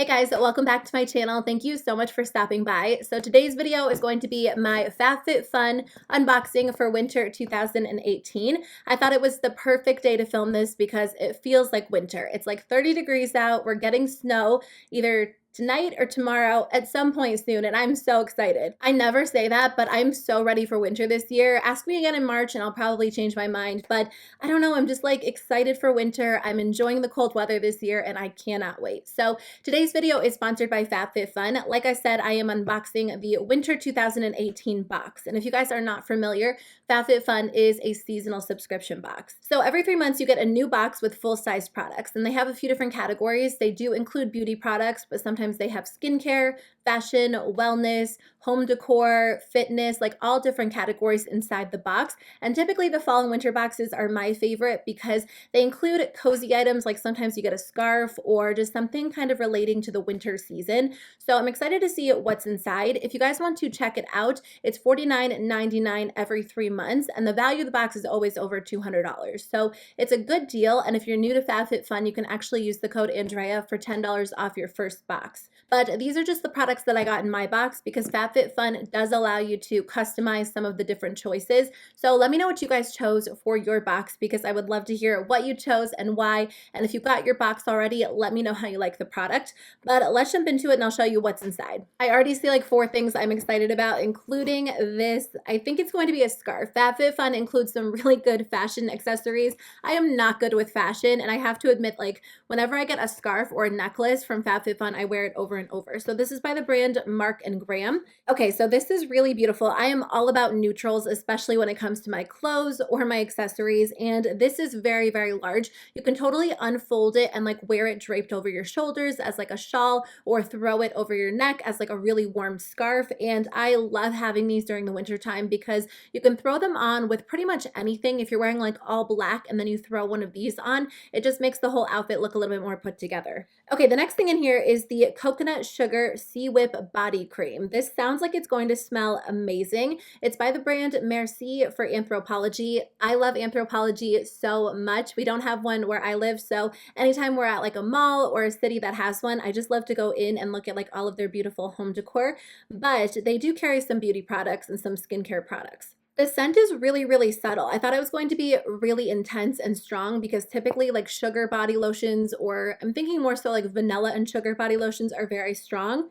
Hey guys, welcome back to my channel. Thank you so much for stopping by. So today's video is going to be my Fabfitfun unboxing for winter 2018. I thought it was the perfect day to film this because it feels like winter. It's like 30 degrees out. We're getting snow either tonight or tomorrow at some point soon, and I'm so excited. I never say that, but I'm so ready for winter this year. Ask me again in March and I'll probably change my mind, but I don't know, I'm just like excited for winter. I'm enjoying the cold weather this year and I cannot wait. So today's video is sponsored by Fabfitfun. Like I said, I am unboxing the winter 2018 box, and if you guys are not familiar, Fabfitfun is a seasonal subscription box. So every 3 months you get a new box with full-size products, and they have a few different categories. They do include beauty products, but sometimes they have skincare, fashion, wellness, home decor, fitness, like all different categories inside the box. And typically the fall and winter boxes are my favorite because they include cozy items, like sometimes you get a scarf or just something kind of relating to the winter season. So I'm excited to see what's inside. If you guys want to check it out, it's $49.99 every 3 months, and the value of the box is always over $200. So it's a good deal, and if you're new to Fabfitfun, you can actually use the code Andrea for $10 off your first box. But these are just the products that I got in my box because Fabfitfun does allow you to customize some of the different choices. So let me know what you guys chose for your box because I would love to hear what you chose and why. And if you got your box already, let me know how you like the product. But let's jump into it and I'll show you what's inside. I already see like 4 things I'm excited about, including this. I think it's going to be a scarf. Fabfitfun includes some really good fashion accessories. I am not good with fashion, and I have to admit, like, whenever I get a scarf or a necklace from Fabfitfun, I wear it over and over. So this is by the brand Mark and Graham. Okay, so this is really beautiful. I am all about neutrals, especially when it comes to my clothes or my accessories, and this is very, very large. You can totally unfold it and like wear it draped over your shoulders as like a shawl, or throw it over your neck as like a really warm scarf. And I love having these during the winter time because you can throw them on with pretty much anything. If you're wearing like all black and then you throw one of these on, it just makes the whole outfit look a little bit more put together. Okay, the next thing in here is the Coconut Sugar Sea Whip Body Cream. This sounds like it's going to smell amazing. It's by the brand Mer-Sea for Anthropologie. I love Anthropologie so much. We don't have one where I live, so anytime we're at like a mall or a city that has one, I just love to go in and look at like all of their beautiful home decor. But they do carry some beauty products and some skincare products. The scent is really, really subtle. I thought it was going to be really intense and strong because typically like sugar body lotions, or I'm thinking more so like vanilla and sugar body lotions, are very strong.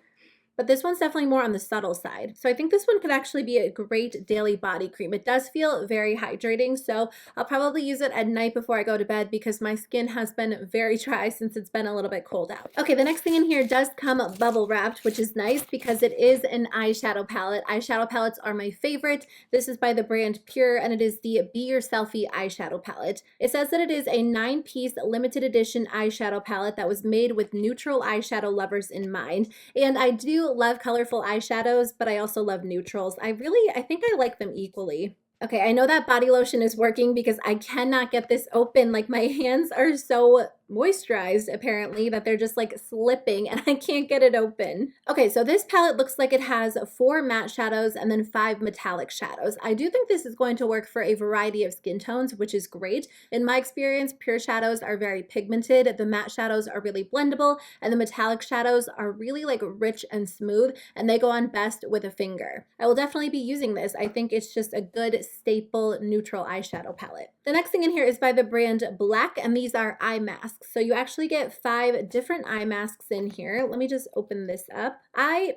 But this one's definitely more on the subtle side. So I think this one could actually be a great daily body cream. It does feel very hydrating, so I'll probably use it at night before I go to bed because my skin has been very dry since it's been a little bit cold out. Okay, the next thing in here does come bubble wrapped, which is nice because it is an eyeshadow palette. Eyeshadow palettes are my favorite. This is by the brand Pure, and it is the Be Your Selfie eyeshadow palette. It says that it is a 9-piece limited edition eyeshadow palette that was made with neutral eyeshadow lovers in mind. And I do love colorful eyeshadows, but I also love neutrals. I think I like them equally. Okay, I know that body lotion is working because I cannot get this open. Like, my hands are so moisturized apparently that they're just like slipping and I can't get it open. Okay, so this palette looks like it has 4 matte shadows and then 5 metallic shadows. I do think this is going to work for a variety of skin tones, which is great. In my experience, pure shadows are very pigmented, the matte shadows are really blendable, and the metallic shadows are really like rich and smooth, and they go on best with a finger. I will definitely be using this. I think it's just a good staple neutral eyeshadow palette. The next thing in here is by the brand Blaq, and these are eye masks. So you actually get 5 different eye masks in here. Let me just open this up. I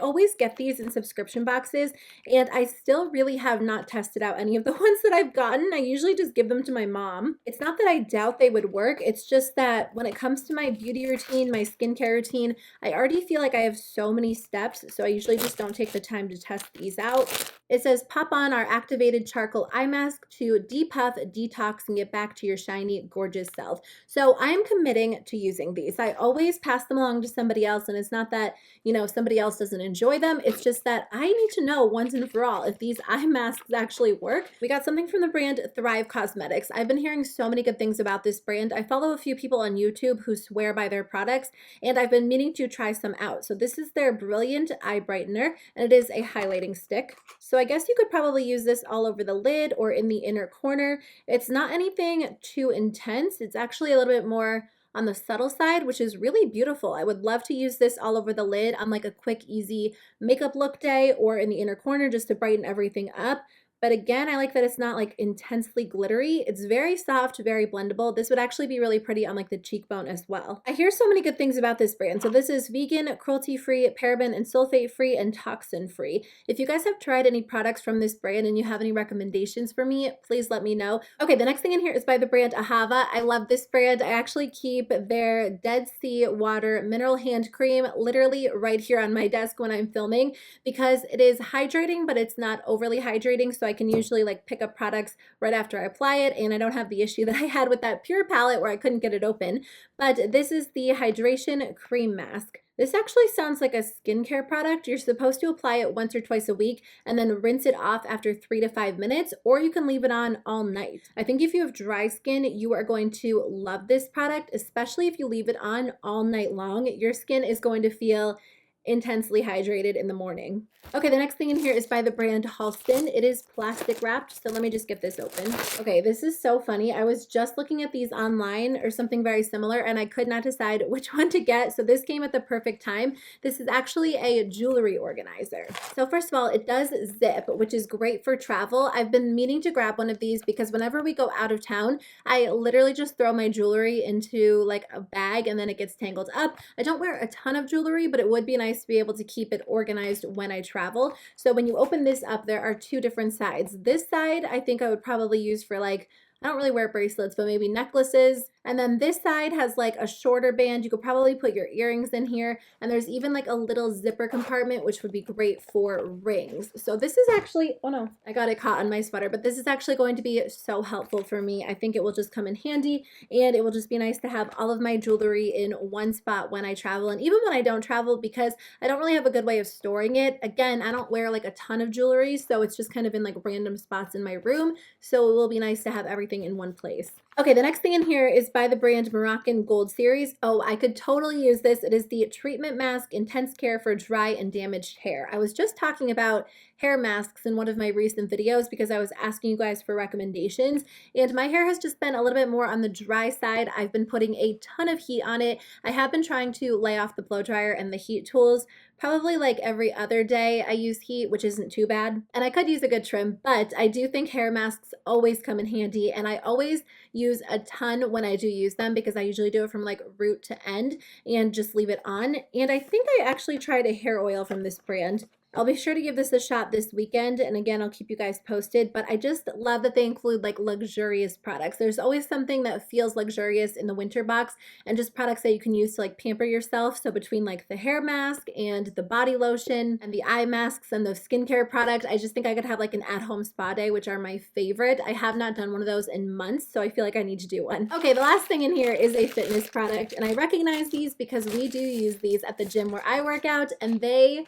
always get these in subscription boxes, and I still really have not tested out any of the ones that I've gotten. I usually just give them to my mom. It's not that I doubt they would work. It's just that when it comes to my beauty routine, my skincare routine, I already feel like I have so many steps, so I usually just don't take the time to test these out. It says, pop on our activated charcoal eye mask to depuff, detox, and get back to your shiny, gorgeous self. So I'm committing to using these. I always pass them along to somebody else, and it's not that, you know, somebody else doesn't enjoy them. It's just that I need to know once and for all if these eye masks actually work. We got something from the brand Thrive Causemetics. I've been hearing so many good things about this brand. I follow a few people on YouTube who swear by their products, and I've been meaning to try some out. So this is their Brilliant Eye Brightener, and it is a highlighting stick. So I guess you could probably use this all over the lid or in the inner corner. It's not anything too intense. It's actually a little bit more on the subtle side, which is really beautiful. I would love to use this all over the lid on like a quick, easy makeup look day or in the inner corner just to brighten everything up. But again, I like that it's not like intensely glittery. It's very soft, very blendable. This would actually be really pretty on like the cheekbone as well. I hear so many good things about this brand. So this is vegan, cruelty-free, paraben and sulfate-free, and toxin-free. If you guys have tried any products from this brand and you have any recommendations for me, please let me know. Okay, the next thing in here is by the brand AHAVA. I love this brand. I actually keep their Dead Sea Water Mineral Hand Cream literally right here on my desk when I'm filming because it is hydrating, but it's not overly hydrating. So I can usually like pick up products right after I apply it, and I don't have the issue that I had with that Pure palette where I couldn't get it open. But this is the Hydration Cream Mask. This actually sounds like a skincare product. You're supposed to apply it once or twice a week and then rinse it off after 3 to 5 minutes, or you can leave it on all night. I think if you have dry skin, you are going to love this product, especially if you leave it on all night long. Your skin is going to feel intensely hydrated in the morning. Okay, the next thing in here is by the brand Halston. It is plastic wrapped, so let me just get this open. Okay, this is so funny. I was just looking at these online or something very similar, and I could not decide which one to get, so this came at the perfect time. This is actually a jewelry organizer. So first of all, it does zip, which is great for travel. I've been meaning to grab one of these because whenever we go out of town, I literally just throw my jewelry into like a bag and then it gets tangled up. I don't wear a ton of jewelry, but it would be nice to be able to keep it organized when I travel. So when you open this up, there are two different sides. This side, I think I would probably use for like, I don't really wear bracelets, but maybe necklaces. And then this side has like a shorter band. You could probably put your earrings in here. And there's even like a little zipper compartment, which would be great for rings. So this is actually, oh no, I got it caught on my sweater, but this is actually going to be so helpful for me. I think it will just come in handy, and it will just be nice to have all of my jewelry in one spot when I travel. And even when I don't travel, because I don't really have a good way of storing it. Again, I don't wear like a ton of jewelry, so it's just kind of in like random spots in my room. So it will be nice to have everything in one place. Okay, the next thing in here is by the brand Moroccan Gold Series. Oh, I could totally use this. It is the Treatment Mask Intense Care for Dry and Damaged Hair. I was just talking about hair masks in one of my recent videos because I was asking you guys for recommendations, and my hair has just been a little bit more on the dry side. I've been putting a ton of heat on it. I have been trying to lay off the blow dryer and the heat tools. Probably like every other day I use heat, which isn't too bad. And I could use a good trim, but I do think hair masks always come in handy, and I always use a ton when I do use them because I usually do it from like root to end and just leave it on. And I think I actually tried a hair oil from this brand. I'll be sure to give this a shot this weekend, and again, I'll keep you guys posted, but I just love that they include like luxurious products. There's always something that feels luxurious in the winter box, and just products that you can use to like pamper yourself. So between like the hair mask and the body lotion and the eye masks and the skincare product, I just think I could have like an at-home spa day, which are my favorite. I have not done one of those in months, so I feel like I need to do one. Okay, the last thing in here is a fitness product, and I recognize these because we do use these at the gym where I work out, and they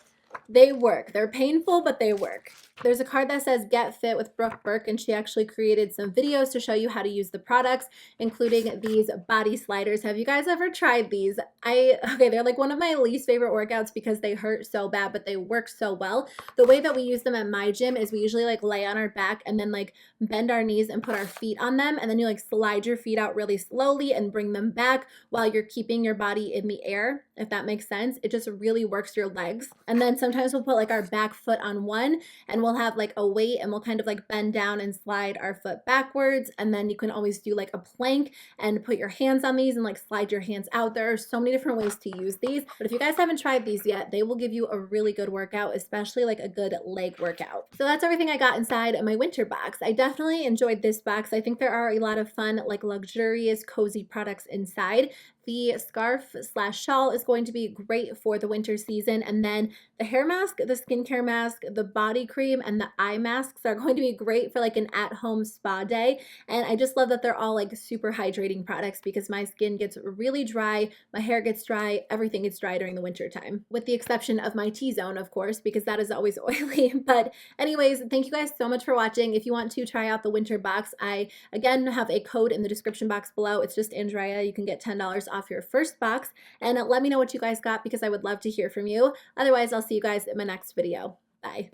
work. They're painful, but they work. There's a card that says Get Fit with Brooke Burke, and she actually created some videos to show you how to use the products, including these body sliders. Have you guys ever tried these? Okay, they're like one of my least favorite workouts because they hurt so bad, but they work so well. The way that we use them at my gym is we usually like lay on our back and then like bend our knees and put our feet on them, and then you like slide your feet out really slowly and bring them back while you're keeping your body in the air, if that makes sense. It just really works your legs. And then sometimes we'll put like our back foot on one, and we'll have like a weight, and we'll kind of like bend down and slide our foot backwards. And then you can always do like a plank and put your hands on these and like slide your hands out. There are so many different ways to use these, but if you guys haven't tried these yet, they will give you a really good workout, especially like a good leg workout. So that's everything I got inside my winter box. I definitely enjoyed this box. I think there are a lot of fun, like luxurious, cozy products inside. The scarf slash shawl is going to be great for the winter season. And then the hair mask, the skincare mask, the body cream, and the eye masks are going to be great for like an at-home spa day. And I just love that they're all like super hydrating products because my skin gets really dry, my hair gets dry, everything gets dry during the winter time, with the exception of my T-zone, of course, because that is always oily. But anyways, thank you guys so much for watching. If you want to try out the winter box, I again have a code in the description box below. It's just Andrea. You can get $10 off your first box, and let me know what you guys got because I would love to hear from you. Otherwise, I'll see you guys in my next video. Bye.